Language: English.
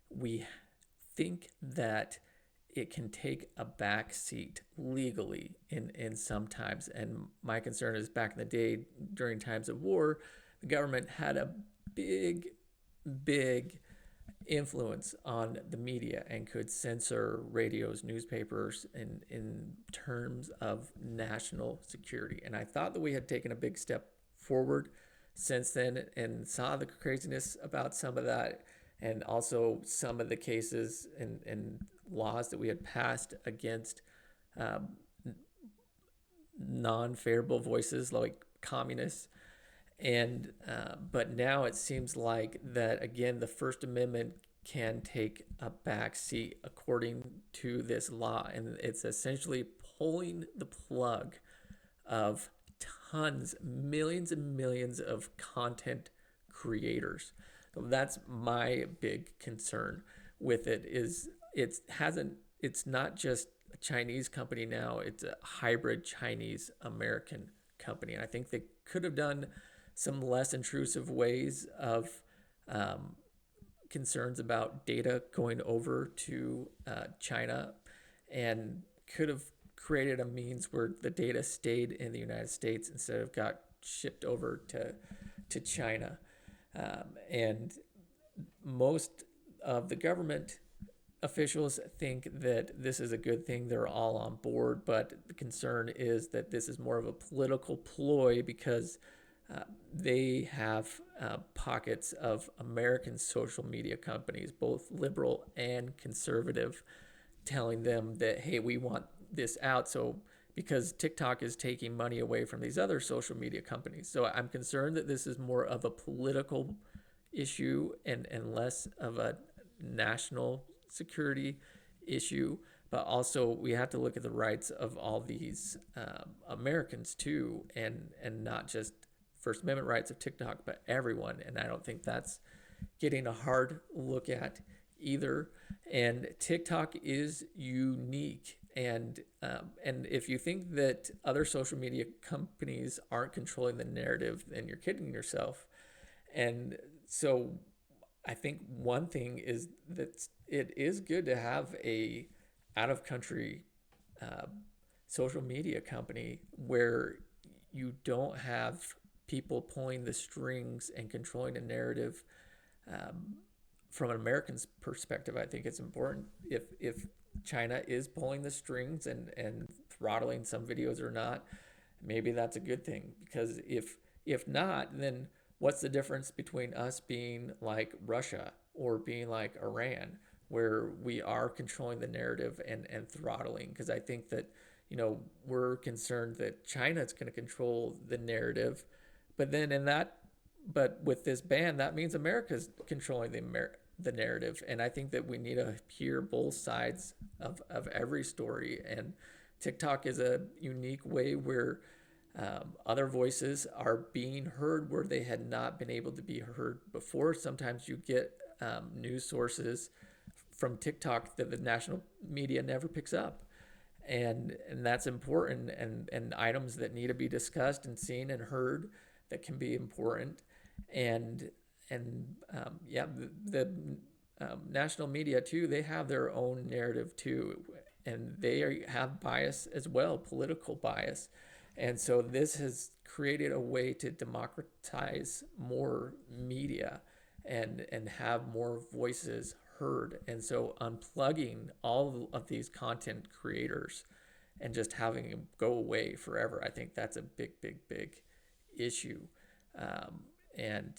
we think that it can take a back seat legally in sometimes. And my concern is back in the day during times of war, the government had a big, big influence on the media and could censor radios, newspapers in terms of national security. And I thought that we had taken a big step forward since then and saw the craziness about some of that and also some of the cases and laws that we had passed against um, non-favorable voices like communists. And but now it seems like that again the First Amendment can take a back seat according to this law, and it's essentially pulling the plug of tons, millions and millions of content creators. So that's my big concern with it is it's not just a Chinese company now, it's a hybrid Chinese American company. And I think they could have done some less intrusive ways of um, concerns about data going over to China and could have created a means where the data stayed in the United States instead of got shipped over to China. And most of the government officials think that this is a good thing. They're all on board, but the concern is that this is more of a political ploy because they have pockets of American social media companies, both liberal and conservative, telling them that, hey, we want this out. So, because TikTok is taking money away from these other social media companies. So, I'm concerned that this is more of a political issue and less of a national security issue. But also, we have to look at the rights of all these Americans too, and not just First Amendment rights of TikTok, but everyone. And I don't think that's getting a hard look at either. And TikTok is unique. And if you think that other social media companies aren't controlling the narrative, then you're kidding yourself. And so I think one thing is that it is good to have a out of country uh, social media company where you don't have people pulling the strings and controlling a narrative um, from an American's perspective. I think it's important if China is pulling the strings and throttling some videos or not, maybe that's a good thing because if not, then what's the difference between us being like Russia or being like Iran, where we are controlling the narrative and throttling? Because I think that, we're concerned that China is going to control the narrative, but then but with this ban, that means America's controlling the narrative. And I think that we need to hear both sides of every story. And TikTok is a unique way where other voices are being heard where they had not been able to be heard before. Sometimes you get news sources from TikTok that the national media never picks up. And that's important, and items that need to be discussed and seen and heard that can be important. And yeah, the national media too, they have their own narrative too, and have bias as well, political bias. And so this has created a way to democratize more media and have more voices heard. And so unplugging all of these content creators and just having them go away forever, I think that's a big, big, big issue. And